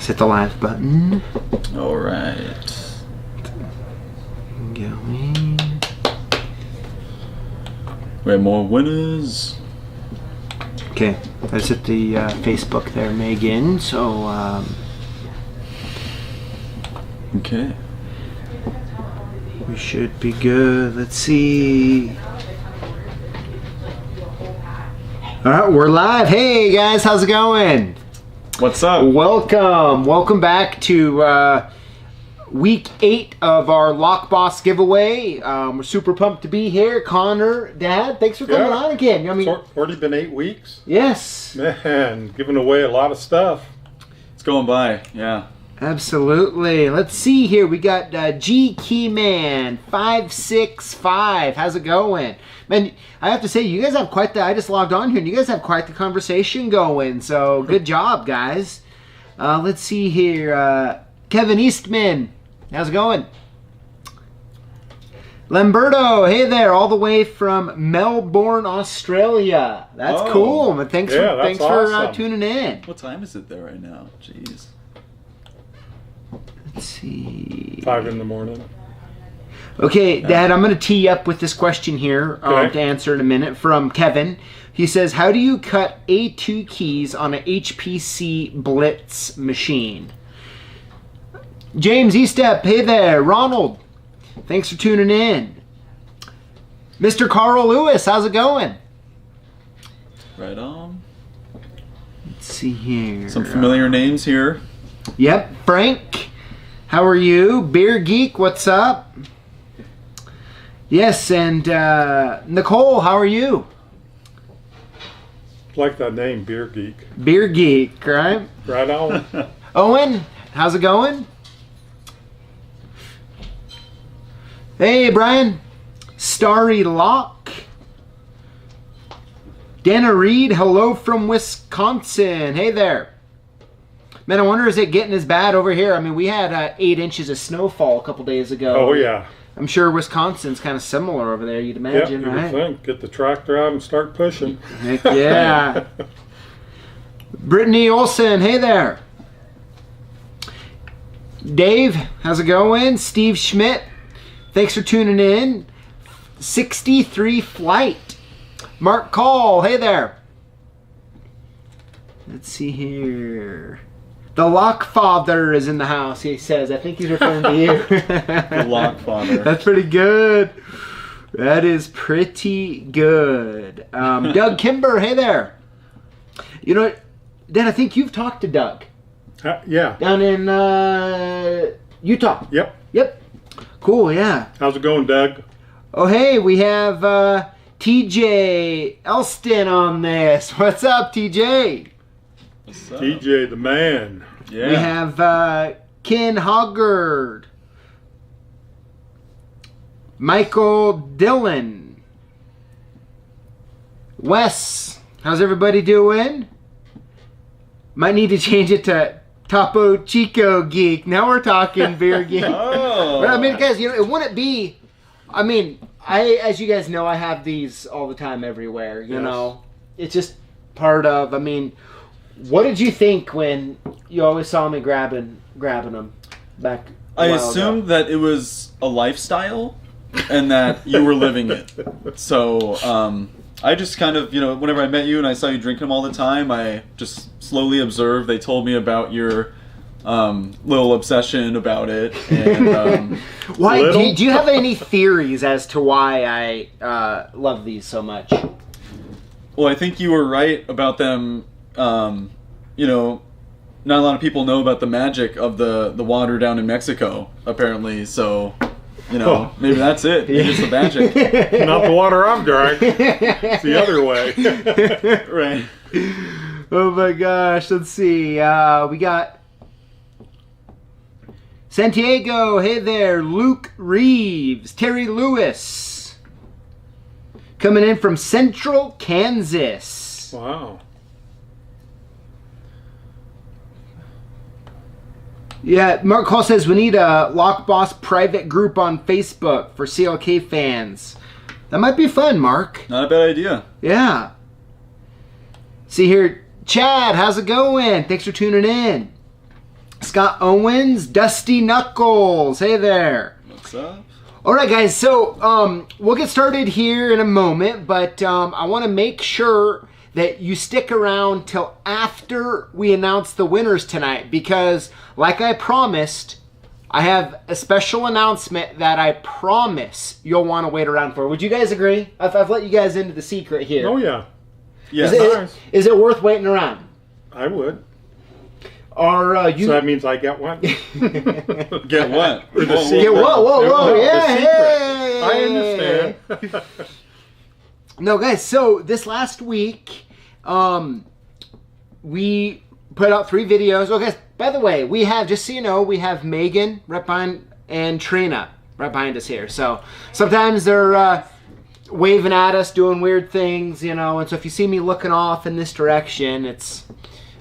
Let's hit the live button. All right. Going. We have more winners. Okay, I just hit the Facebook there, Megan. So, Okay. we should be good. Let's see. All right, we're live. Hey guys, how's it going? What's up? Welcome back to week 8 of our Lock Boss giveaway. We're super pumped to be here. Connor, Dad, thanks for coming on again. I mean, it's already been 8 weeks. Yes. Man, giving away a lot of stuff. It's going by, yeah. Absolutely. Let's see here. We got G Keyman 565. How's it going? Man, I have to say, you guys have quite the... I just logged on here, and you guys have quite the conversation going. So, good job, guys. Let's see here. Kevin Eastman. How's it going? Lamberto, hey there, all the way from Melbourne, Australia. That's cool. Man, thanks for tuning in. What time is it there right now? Jeez. Let's see. 5 in the morning. Okay, Dad, I'm going to tee you up with this question here to answer in a minute from Kevin. He says, how do you cut A2 keys on an HPC Blitz machine? James Estep, hey there. Ronald, thanks for tuning in. Mr. Carl Lewis, how's it going? Right on. Let's see here. Some familiar names here. Yep, Frank, how are you? Beer Geek, what's up? Yes, and Nicole, how are you? Like that name, Beer Geek. Beer Geek, right? Right on. Owen, how's it going? Hey, Brian. Starry Lock. Dana Reed, hello from Wisconsin. Hey there. Man, I wonder, is it getting as bad over here? I mean, we had 8 inches of snowfall a couple days ago. Oh, yeah. I'm sure Wisconsin's kind of similar over there, you'd imagine, you right? would think. Get the tractor out and start pushing. Heck yeah. Brittany Olson, hey there. Dave, how's it going? Steve Schmidt, thanks for tuning in. 63 Flight. Mark Call, hey there. Let's see here. The Lockfather is in the house, he says. I think he's referring to you. The Lockfather. That's pretty good. That is pretty good. Doug Kimber, hey there. You know, Dan, I think you've talked to Doug. Yeah. Down in Utah. Yep. Yep. Cool, yeah. How's it going, Doug? Oh, hey, we have TJ Elston on this. What's up, TJ? What's up? TJ, the man. Yeah. We have Ken Hoggard. Michael Dillon. Wes, how's everybody doing? Might need to change it to Topo Chico Geek. Now we're talking Beer Geek. Oh. But I mean, guys, you know, it wouldn't be... I mean, as you guys know, I have these all the time everywhere, you know. It's just part of... I mean, what did you think when you always saw me grabbing them back I assumed that it was a lifestyle and that you were living it. So, I just kind of, you know, whenever I met you and I saw you drinking them all the time, I just slowly observed. They told me about your little obsession about it. And, why? Do you have any theories as to why I love these so much? well, I think you were right about them. You know, not a lot of people know about the magic of the water down in Mexico, apparently. So, you know, maybe that's it. Maybe it's the magic. Not the water I'm drank. It's the other way. Right. Oh my gosh, let's see. We got Santiago, hey there. Luke Reeves, Terry Lewis, coming in from Central Kansas. Wow. Yeah, Mark Hall says we need a Lock Boss private group on Facebook for CLK fans. That might be fun, Mark. Not a bad idea. Yeah. See here, Chad, how's it going? Thanks for tuning in. Scott Owens, Dusty Knuckles. Hey there. What's up? All right, guys. So we'll get started here in a moment, but I want to make sure that you stick around till after we announce the winners tonight, because like I promised, I have a special announcement that I promise you'll want to wait around for. Would you guys agree? I've let you guys into the secret here. Oh, yeah. Yes. Is it worth waiting around? I would. Or So that means I get one? Get what? Or the Whoa, secret. Yeah, whoa, No, the yeah, secret. hey. I understand. No, guys, so this last week, we put out 3 videos. Okay, by the way, we have, just so you know, we have Megan right behind and Trina right behind us here. So sometimes they're waving at us, doing weird things, you know, and so if you see me looking off in this direction, it's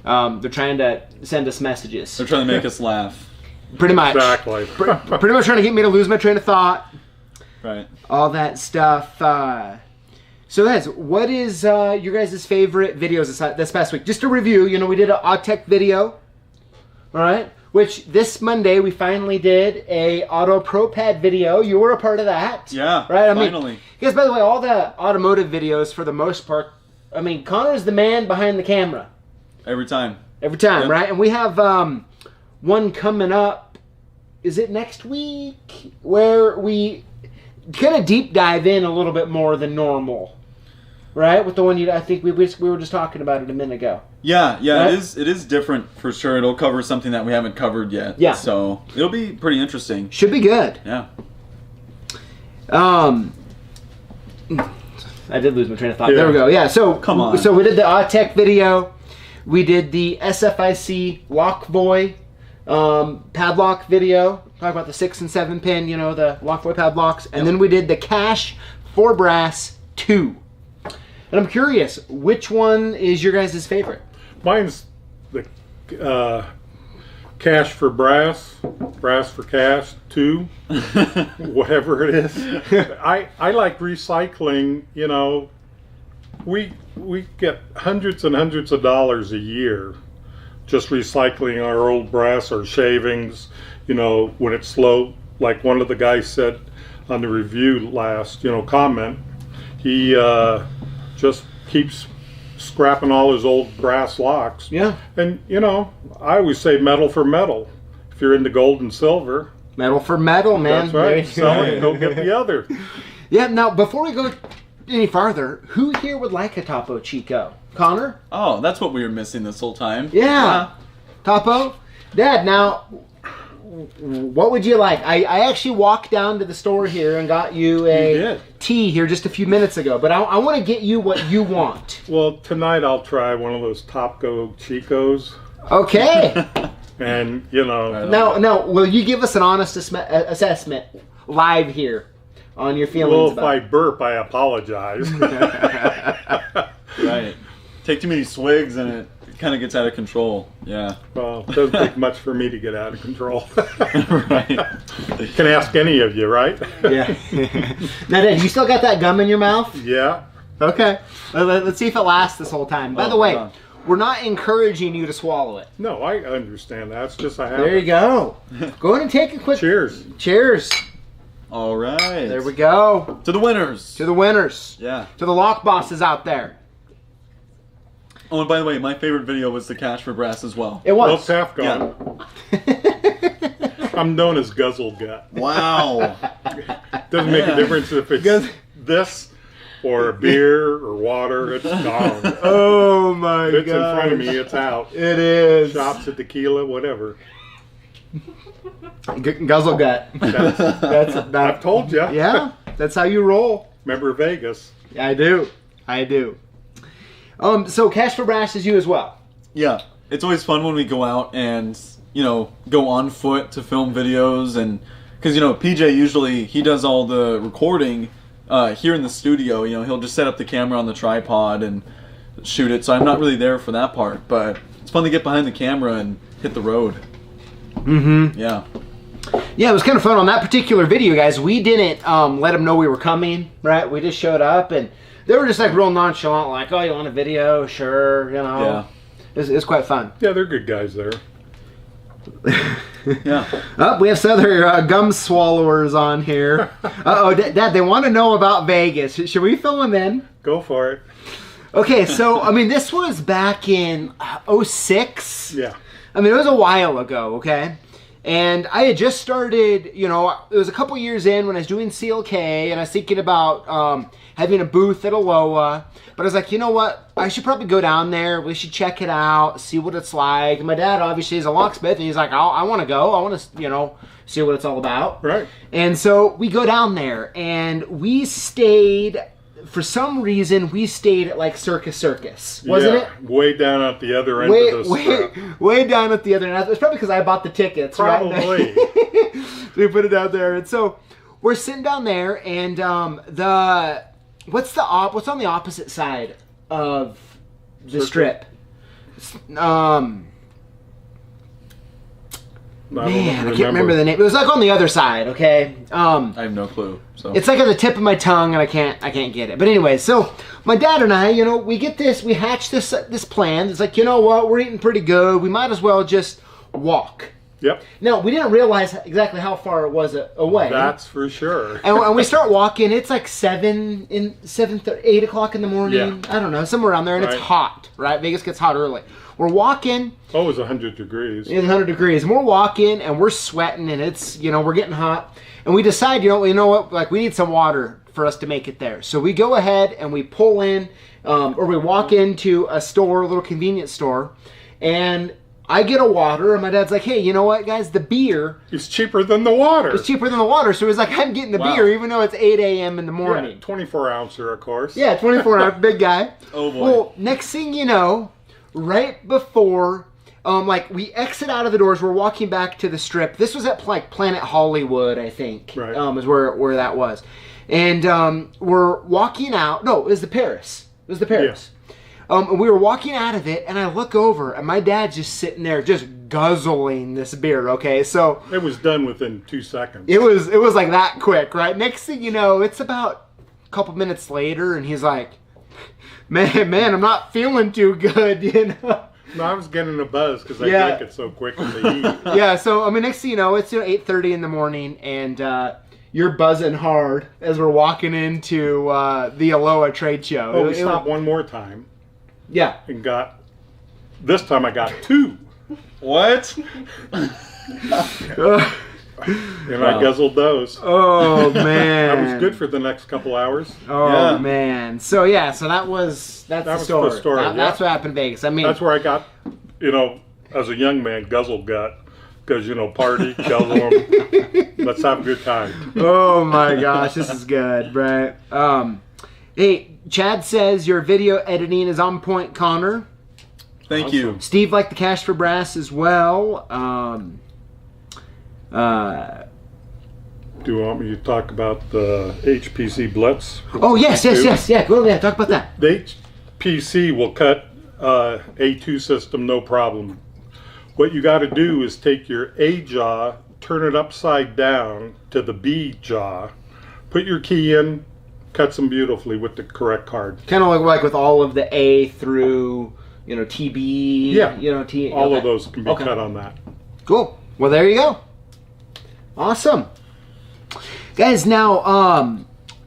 they're trying to send us messages. They're trying to make us laugh. Pretty much. Exactly. Pretty much trying to get me to lose my train of thought. Right. All that stuff. So guys, what is your guys' favorite videos this past week? Just to review, you know, we did an Odd Tech video, all right? Which this Monday we finally did a Auto Pro Pad video. You were a part of that. Yeah, right? finally. Guys, by the way, all the automotive videos for the most part, I mean, Connor's the man behind the camera. Every time. Every time, Yep. right? And we have one coming up, is it next week? Where we kind of deep dive in a little bit more than normal. Right? With the one I think we were just talking about it a minute ago. Yeah, Right? it is different for sure. It'll cover something that we haven't covered yet. Yeah. So it'll be pretty interesting. Should be good. Yeah. I did lose my train of thought. Yeah. There we go. Yeah, so Come on. So we did the Odd Tech video. We did the SFIC Lockboy padlock video. Talk about the 6 and 7 pin, you know, the Lockboy padlocks. And then we did the Cash 4 Brass 2. And I'm curious, which one is your guys' favorite? Mine's the cash for brass, brass for cash, 2, whatever it is. I like recycling, you know. We get hundreds and hundreds of dollars a year just recycling our old brass or shavings, you know, when it's low. Like one of the guys said on the review last, you know, comment, he just keeps scrapping all his old brass locks. Yeah. And, you know, I always say metal for metal. If you're into gold and silver, Metal for metal, man. that's right. There you Sell go. it and go get the other. Yeah, now, before we go any farther, who here would like a Topo Chico? Connor? Oh, that's what we were missing this whole time. Yeah. Topo? Dad, now, what would you like? I actually walked down to the store here and got you a did. tea here just a few minutes ago, but I want to get you what you want. Well, tonight I'll try one of those Topo Chicos. Okay. And, you know, Right. Now, will you give us an honest assessment live here on your feelings well, if about I burp, I apologize. Right. Take too many swigs and it kind of gets out of control. Yeah. Well, it doesn't take much for me to get out of control. Right. Can ask any of you, right? Yeah. Now, Dad, you still got that gum in your mouth? Yeah. Okay. Let's see if it lasts this whole time. By Oh, the way, hold on. we're not encouraging you to swallow it. No, I understand that. It's just a habit. There you go. Go ahead and take a quick... Cheers. Cheers. All right. There we go. To the winners. To the winners. Yeah. To the lock bosses out there. Oh, and by the way, my favorite video was the Cash for Brass as well. It Well, was. half gone. I'm known as Guzzle Gut. Wow. Doesn't make a difference if it's this or beer or water. It's gone. Oh my If it's in front of me, it's out. It is. Shots of tequila, whatever. Guzzle gut. That's I've about... told you. Yeah, that's how you roll. Remember Vegas? I do. So Cash for Brass is you as well. Yeah. It's always fun when we go out and, you know, go on foot to film videos. And because, you know, PJ usually, he does all the recording here in the studio. You know, he'll just set up the camera on the tripod and shoot it. So I'm not really there for that part. But it's fun to get behind the camera and hit the road. Mm-hmm. Yeah. Yeah, it was kind of fun on that particular video, guys. We didn't let them know we were coming, right? We just showed up, and they were just like real nonchalant, like, "Oh, you want a video? Sure, you know." Yeah. It was quite fun. Yeah, they're good guys there. Yeah. Oh, we have some other gum swallowers on here. Uh-oh, Dad, they want to know about Vegas. Should we fill them in? Go for it. Okay, so, I mean, this was back in '06. Yeah. I mean, it was a while ago, okay? And I had just started, you know, it was a couple years in when I was doing CLK, and I was thinking about having a booth at Aloha. But I was like, you know what? I should probably go down there. We should check it out, see what it's like. And my dad obviously is a locksmith, and he's like, I want to go. I want to, you know, see what it's all about. Right. And so we go down there, and we stayed, for some reason, we stayed at like Circus, wasn't Yeah, it? way down at the other end of the strip. Way down at the other end. It's probably because I bought the tickets. Probably. Right? We put it out there, and so we're sitting down there, and what's on the opposite side of the strip? Man, I can't remember the name. It was like on the other side, okay? I have no clue. So It's like at the tip of my tongue, and I can't get it. But anyway, so my dad and I, you know, we hatch this plan. It's like, you know what, we're eating pretty good. We might as well just walk. Yep. Now, we didn't realize exactly how far it was away. That's for sure. And we start walking. It's like 8 o'clock in the morning. Yeah. I don't know, somewhere around there, and Right. it's hot, right? Vegas gets hot early. We're walking. Oh, it was 100 degrees. It's 100 degrees. And we're walking, and we're sweating, and it's, you know, we're getting hot. And we decide, you know what, like, we need some water for us to make it there. So we go ahead, and we pull in, or we walk into a store, a little convenience store, and I get a water, and my dad's like, hey, you know what, guys, the beer It's cheaper than the water. is cheaper than the water. So he's like, I'm getting the Wow. beer, even though it's 8 a.m. in the Yeah, morning. 24 ouncer, of course. Yeah, 24 hour, big guy. Oh, boy. Well, next thing you know, right before, like, we exit out of the doors, we're walking back to the strip. This was at, like, Planet Hollywood, I think, Right. is where that was. And we're walking out. No, it was the Paris. It was the Paris. And we were walking out of it, and I look over, and my dad's just sitting there, just guzzling this beer, okay? So It was done within 2 seconds. it was like that quick, right? Next thing you know, it's about a couple minutes later, and he's like, man, I'm not feeling too good, you know? No, I was getting a buzz because I Yeah. drink it so quick in the heat. Yeah, so, I mean, next thing you know, it's 8:30 in the morning, and you're buzzing hard as we're walking into the Aloha trade show. Oh, we stopped one more time Yeah. and this time I got 2. what? And I guzzled those. Oh, man. I was good for the next couple hours. Oh, Yeah. man. So, that's the story. the story, That's yeah. what happened in Vegas. I mean, That's where I got, as a young man, guzzle gut. Because, party, guzzle 'em. Let's have a good time. oh my gosh, this is good, right? Hey, Chad says your video editing is on point, Connor. Thank you. Steve liked the Cash for Brass as well. Do you want me to talk about the HPC Blitz? Oh, yes. Yeah, go ahead. Talk about that. The HPC will cut A2 system no problem. What you got to do is take your A jaw, turn it upside down to the B jaw, put your key in, cuts them beautifully with the correct card. Kind of like with all of the A through, TB. Yeah. T. All okay. of those can be Okay. cut on that. Cool. Well, there you go. Awesome. Guys, now,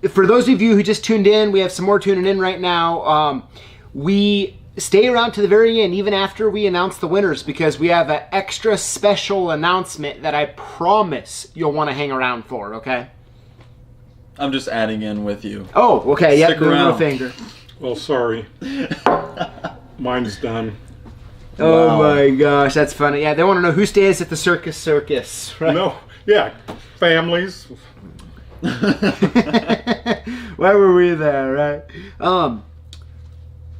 for those of you who just tuned in, we have some more tuning in right now. We stay around to the very end, even after we announce the winners, because we have an extra special announcement that I promise you'll want to hang around for, okay? I'm just adding in with you. Oh, okay. Yep, Stick the middle around. finger. Well, sorry. Mine's done. Oh Wow. my gosh, that's funny. Yeah, they want to know who stays at the circus, right? No, yeah, families. Why were we there, right?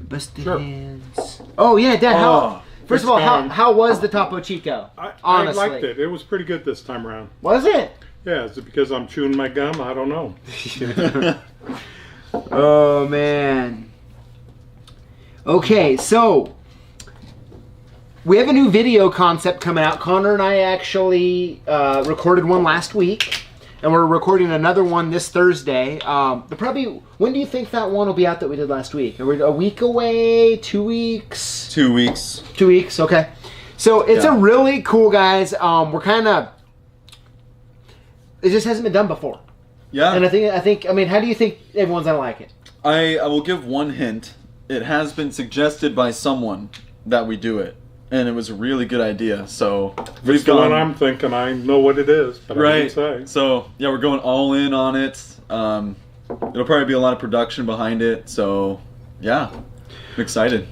Busted Sure. hands. Oh yeah, Dad. First of all, how was the Topo Chico? I Honestly, liked it. It was pretty good this time around. Was it? Yeah, is it because I'm chewing my gum? I don't know. Oh man. Okay, so we have a new video concept coming out. Connor and I actually recorded one last week, and we're recording another one this Thursday. When do you think that one will be out that we did last week? Are we a week away? 2 weeks? 2 weeks. 2 weeks, okay. So it's a really cool, guys. We're kind of. It just hasn't been done before. Yeah. And I think. I mean, how do you think everyone's gonna like it? I will give one hint. It has been suggested by someone that we do it, and it was a really good idea. So It's the one I'm thinking. I know what it is, but I didn't say. So yeah, we're going all in on it. It'll probably be a lot of production behind it. So yeah, I'm excited.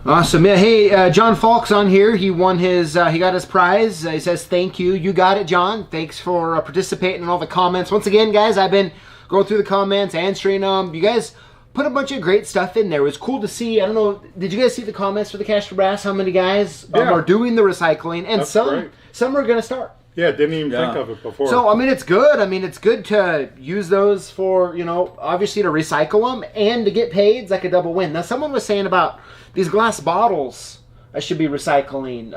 Awesome. Yeah. Hey, John Falk's on here. He won his. He got his prize. He says thank you. You got it, John. Thanks for participating in all the comments. Once again, guys, I've been going through the comments, answering them. You guys put a bunch of great stuff in there. It was cool to see. I don't know. Did you guys see the comments for the Cash for Brass? How many guys are doing the recycling, and That's some great. some are going to start. Yeah, didn't even think of it before. So, I mean, it's good. I mean, it's good to use those for, obviously to recycle them and to get paid. It's like a double win. Now, someone was saying about these glass bottles I should be recycling.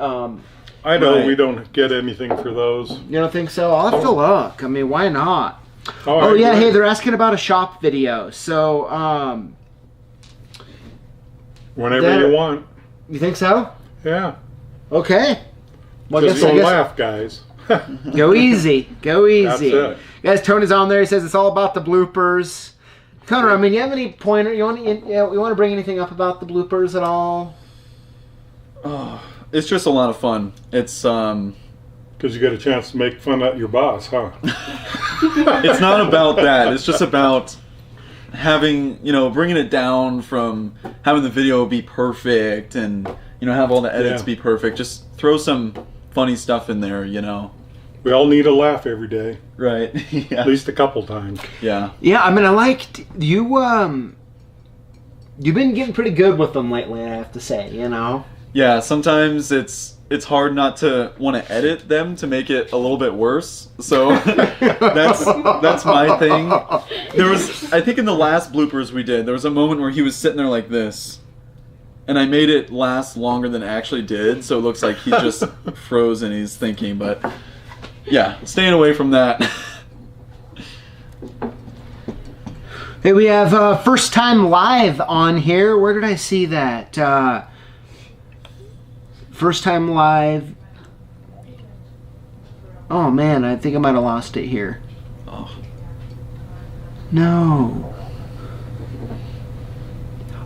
I know we don't get anything for those. You don't think so? I'll have to look. I mean, why not? Oh, yeah. Hey, they're asking about a shop video. So, whenever you want. You think so? Yeah. Okay. Well, Just don't laugh, guys. Go easy. Go easy. That's it. Guys, Tony's on there. He says it's all about the bloopers. Connor, I mean, you have any pointer? You want to bring anything up about the bloopers at all? Oh, it's just a lot of fun. It's Because you get a chance to make fun at your boss, huh? It's not about that. It's just about having, bringing it down from having the video be perfect and, have all the edits be perfect. Just throw some funny stuff in there, We all need a laugh every day. Right. Yeah. At least a couple times. Yeah. Yeah, I mean, I liked you. You've been getting pretty good with them lately, I have to say. Yeah. Sometimes it's hard not to want to edit them to make it a little bit worse. So that's my thing. There was, I think, in the last bloopers we did, there was a moment where he was sitting there like this, and I made it last longer than it actually did, so it looks like he just froze and he's thinking. But yeah, staying away from that. Hey, we have First Time Live on here. Where did I see that? First Time Live. Oh man, I think I might have lost it here. Oh. No.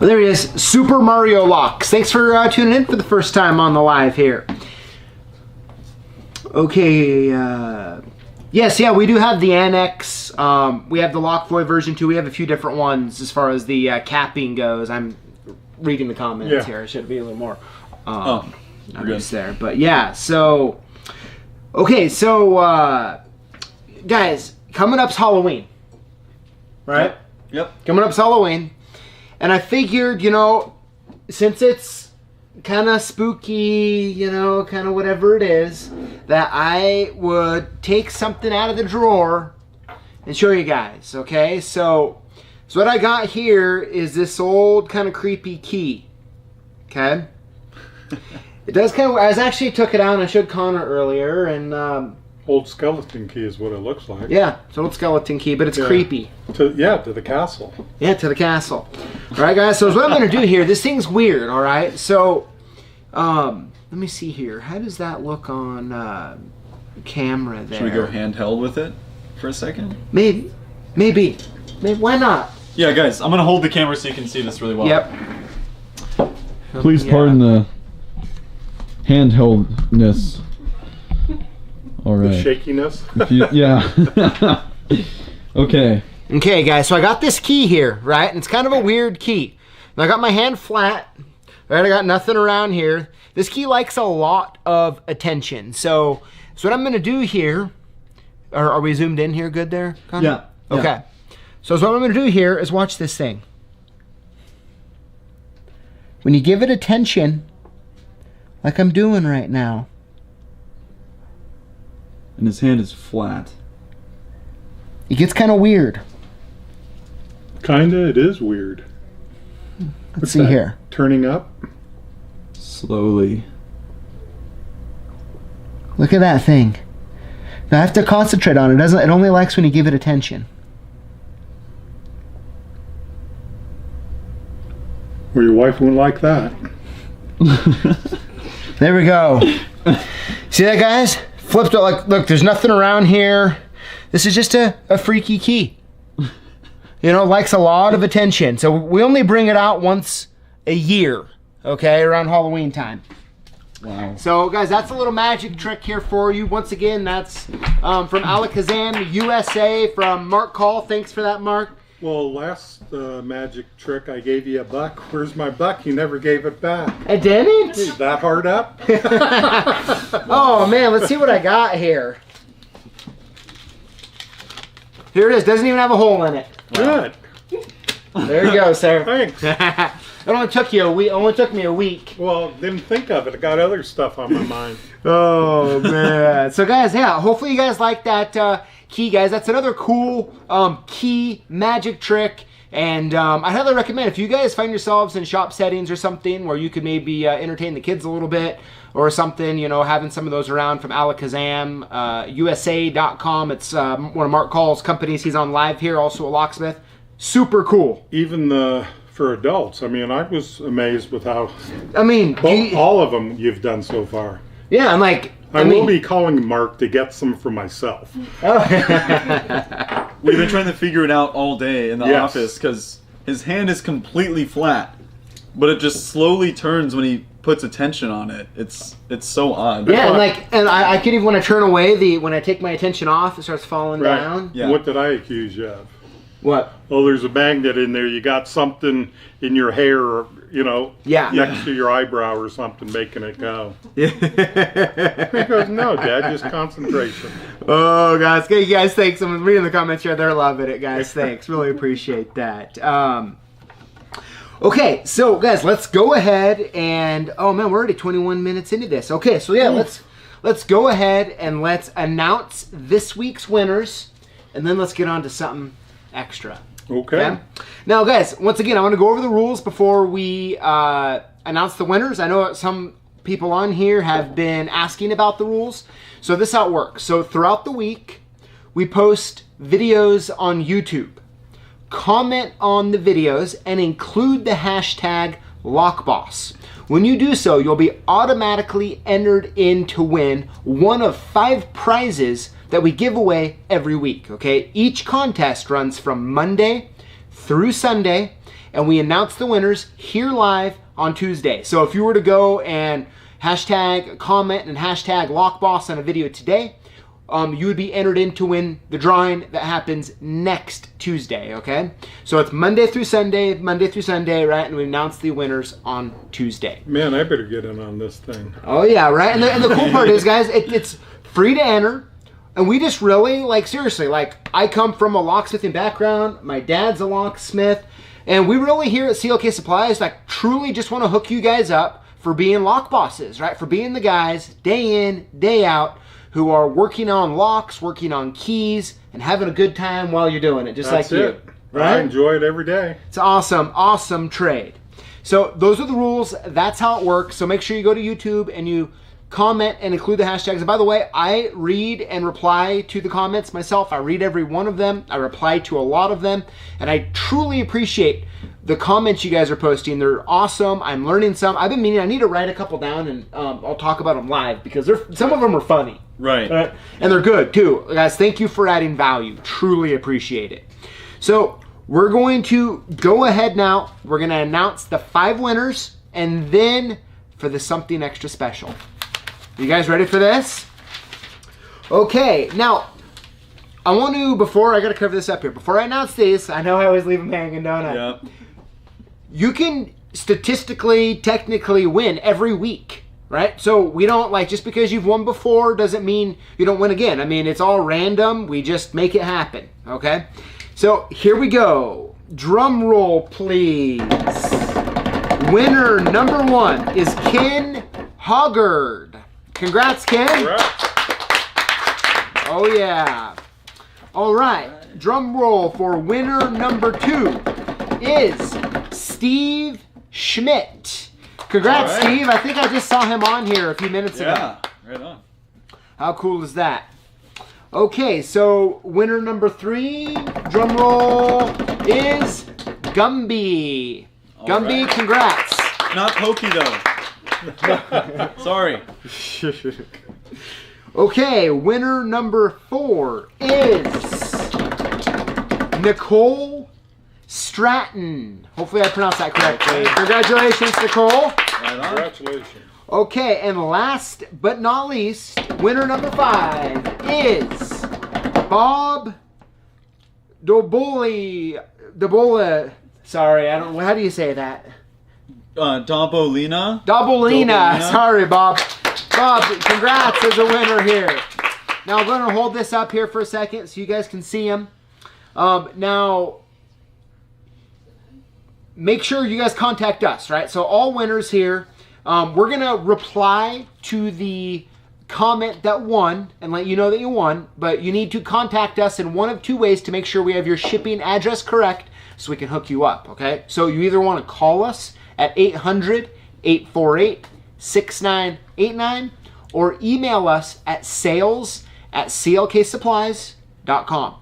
Oh, there he is. Super Mario Locks. Thanks for tuning in for the first time on the live here. Okay. Yes, yeah, we do have the Annex. We have the Lockvoy version too. We have a few different ones as far as the capping goes. I'm reading the comments here. I should be a little more obvious there. But yeah, so... Okay, so... guys, coming up's Halloween. Right? Yep. Coming up's Halloween. And I figured, since it's kind of spooky, kind of whatever it is, that I would take something out of the drawer and show you guys, okay? So what I got here is this old kind of creepy key, okay? It does kind of, I actually took it out and I showed Connor earlier, and... Old skeleton key is what it looks like. Yeah, it's an old skeleton key, but it's creepy. To the castle. Yeah, to the castle. All right, guys, so what I'm going to do here, this thing's weird, all right? So, let me see here. How does that look on camera there? Should we go handheld with it for a second? Maybe. Why not? Yeah, guys, I'm going to hold the camera so you can see this really well. Yep. Please pardon the handheldness. All right. The shakiness. Yeah. Okay. Okay, guys, so I got this key here, right? And it's kind of a weird key. And I got my hand flat, right? I got nothing around here. This key likes a lot of attention. So what I'm going to do here, are we zoomed in here good there, Connor? Yeah. Okay. So what I'm going to do here is watch this thing. When you give it attention, like I'm doing right now, And his hand is flat. it gets kind of weird. Kinda, it is weird. Let's see here. Turning up. Slowly. Look at that thing. Now I have to concentrate on it. It only likes when you give it attention. Or your wife won't like that. There we go. See that, guys? Flipped it. Like, look, there's nothing around here. This is just a freaky key. You know, likes a lot of attention. So we only bring it out once a year, okay, around Halloween time. Wow. So, guys, that's a little magic trick here for you. Once again, that's from Alakazam, USA, from Mark Call. Thanks for that, Mark. Well, last magic trick, I gave you a buck. Where's my buck? You never gave it back. I didn't? Is that hard up? Oh, man, let's see what I got here. Here it is. Doesn't even have a hole in it. Good. There you go, sir. Thanks. It only took you a week. Only took me a week. Well, didn't think of it. I got other stuff on my mind. Oh man! So guys, yeah. Hopefully you guys like that key, guys. That's another cool key magic trick, and I highly recommend if you guys find yourselves in shop settings or something where you could maybe entertain the kids a little bit or something. You know, having some of those around from Alakazam, USA.com. It's one of Mark Call's companies. He's on live here, also a locksmith. Super cool. Even for adults, I mean, I was amazed with how. I mean, all of them you've done so far. Yeah, I'm like. I will be calling Mark to get some for myself. Oh. We've been trying to figure it out all day in the office because his hand is completely flat, but it just slowly turns when he puts attention on it. It's so odd. Yeah, and I could even when I turn away, when I take my attention off, it starts falling down. Yeah. What did I accuse you of? What? Oh, there's a magnet in there. You got something in your hair, or, you know, next to your eyebrow or something, making it go. Yeah. He goes, no, Dad, just concentration. Oh, guys, you guys, thanks. I'm reading the comments here. They're loving it, guys. Thanks. Really appreciate that. Okay, so guys, let's go ahead and oh man, we're already 21 minutes into this. Okay, so yeah, let's go ahead and let's announce this week's winners, and then let's get on to something extra. Okay. Now, guys, once again, I want to go over the rules before we announce the winners. I know some people on here have been asking about the rules. So this is how it works. So throughout the week, we post videos on YouTube. Comment on the videos and include the hashtag LockBoss. When you do so, you'll be automatically entered in to win one of 5 prizes that we give away every week, okay? Each contest runs from Monday through Sunday, and we announce the winners here live on Tuesday. So if you were to go and hashtag comment and hashtag LockBoss on a video today, you would be entered in to win the drawing that happens next Tuesday, okay? So it's Monday through Sunday, right? And we announce the winners on Tuesday. Man, I better get in on this thing. Oh yeah, right? And the cool part is, guys, it's free to enter. And we just really, like, seriously, like, I come from a locksmithing background. My dad's a locksmith. And we really here at CLK Supplies, like, truly just want to hook you guys up for being lock bosses, right? For being the guys, day in, day out, who are working on locks, working on keys, and having a good time while you're doing it, just That's like it. you. Right? I enjoy it every day. It's awesome, awesome trade. So those are the rules. That's how it works. So make sure you go to YouTube and you comment and include the hashtags. And by the way, I read and reply to the comments myself. I read every one of them. I reply to a lot of them. And I truly appreciate the comments you guys are posting. They're awesome. I'm learning some. I've been meaning, I need to write a couple down and I'll talk about them live because some of them are funny. Right. And they're good too. Guys, thank you for adding value. Truly appreciate it. So we're going to go ahead now. We're going to announce the 5 winners and then for the something extra special. You guys ready for this? Okay, now, I want to, I got to cover this up here. Before I announce these, I know I always leave them hanging, don't I? Yep. You can statistically, technically win every week, right? So we don't, like, just because you've won before doesn't mean you don't win again. I mean, it's all random. We just make it happen, okay? So here we go. Drum roll, please. Winner number 1 is Ken Hoggard. Congrats, Ken. Congrats. Oh, yeah. All right. Drum roll for winner number 2 is Steve Schmidt. Congrats, Steve. I think I just saw him on here a few minutes ago. Yeah, right on. How cool is that? Okay, so winner number 3, drum roll, is Gumby. Gumby, congrats. Not Pokey, though. Sorry. Okay, winner number 4 is Nicole Stratton. Hopefully I pronounced that correctly. Congratulations, Nicole. Right on. Congratulations. Okay, and last but not least, winner number 5 is Bob Dobola. Sorry, I don't know. How do you say that? Dobolina. Dobolina. Sorry, Bob. Bob, congrats as a winner here. Now I'm going to hold this up here for a second so you guys can see him. Now, make sure you guys contact us, right? So all winners here, we're going to reply to the comment that won and let you know that you won, but you need to contact us in one of 2 ways to make sure we have your shipping address correct so we can hook you up, okay? So you either want to call us at 800-848-6989 or email us at sales@clksupplies.com.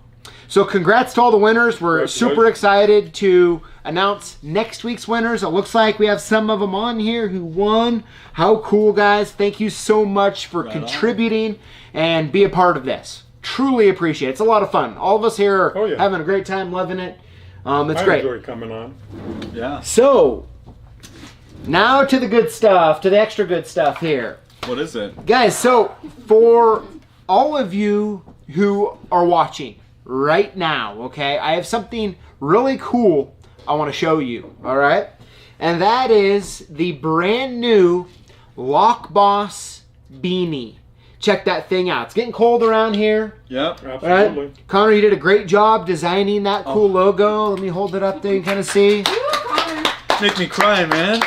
So congrats to all the winners. We're super excited to announce next week's winners. It looks like we have some of them on here who won. How cool, guys. Thank you so much for contributing and be a part of this. Truly appreciate it. It's a lot of fun. All of us here are having a great time, loving it. It's great. I enjoy coming on. Yeah. So, now to the good stuff, to the extra good stuff here. What is it? Guys, so for all of you who are watching right now, okay, I have something really cool I want to show you, all right? And that is the brand new Lock Boss beanie. Check that thing out. It's getting cold around here. Yep. Absolutely. Right? Connor, you did a great job designing that cool logo. Let me hold it up there and kind of see. Make me cry, man.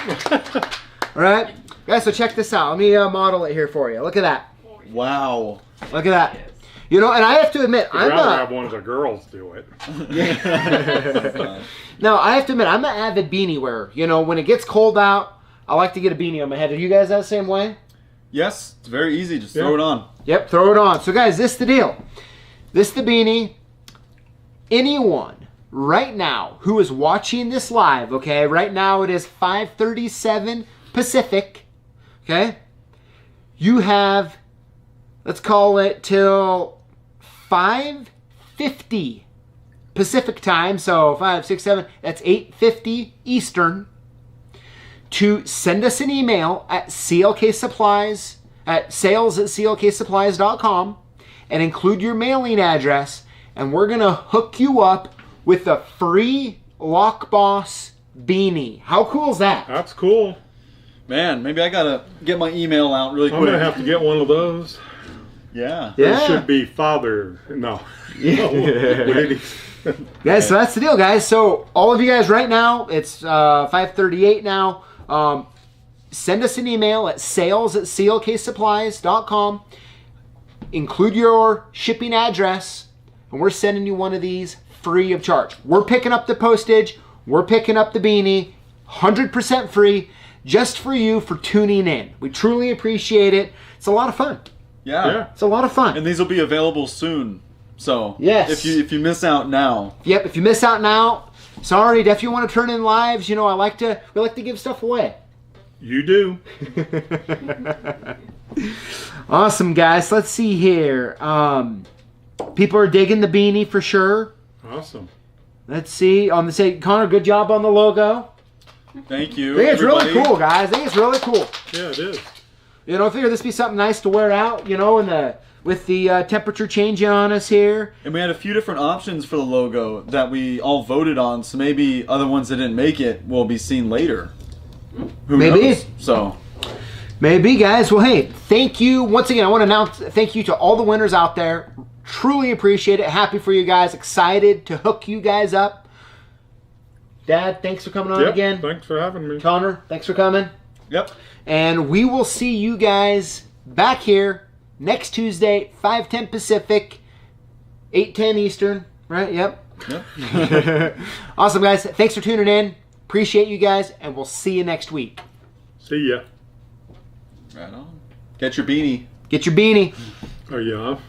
All right, guys, so check this out. Let me model it here for you. Look at that. Wow. Look at that. You know, and I have to admit, I'd rather have one of the girls do it. No, I have to admit, I'm an avid beanie wearer. You know, when it gets cold out, I like to get a beanie on my head. Are you guys that same way? Yes, it's very easy. Just throw it on. Yep, throw it on. So, guys, this is the deal. This is the beanie. Anyone right now who is watching this live, okay, right now it is 5:37 Pacific, okay? You have, let's call it till 5:50 Pacific time, so 5, 6, 7, that's 8:50 Eastern, to send us an email at clksupplies at sales@clksupplies.com and include your mailing address, and we're gonna hook you up with a free Lock Boss beanie. How cool is that? That's cool. Man, maybe I gotta get my email out really quick. I'm gonna have to get one of those. Yeah. Yeah. It should be father. No. Ladies. Guys, so that's the deal, guys. So all of you guys right now, it's 5:38 now. Send us an email at sales@clksupplies.com. Include your shipping address, and we're sending you one of these free of charge. We're picking up the postage. We're picking up the beanie. 100% free, just for you for tuning in. We truly appreciate it. It's a lot of fun. Yeah. It's a lot of fun. And these will be available soon. So yes, if you miss out now. Yep, if you miss out now, sorry. If you want to turn in lives, you know, we like to give stuff away. You do. Awesome, guys. Let's see here. People are digging the beanie for sure. Awesome. Let's see. On the say, Connor, good job on the logo. Thank you. I think it's everybody. really cool, guys. I think it's really cool. Yeah, it is. You know, I figure this would be something nice to wear out, you know, with the temperature changing on us here. And we had a few different options for the logo that we all voted on, so maybe other ones that didn't make it will be seen later. Who knows? So maybe, guys. Well, hey, thank you. Once again, I want to announce thank you to all the winners out there. Truly appreciate it. Happy for you guys. Excited to hook you guys up. Dad, thanks for coming on again. Thanks for having me. Connor, thanks for coming. Yep. And we will see you guys back here next Tuesday, 5:10 Pacific, 8:10 Eastern. Right? Yep. Awesome, guys. Thanks for tuning in. Appreciate you guys, and we'll see you next week. See ya. Right on. Get your beanie. Get your beanie. Are you off?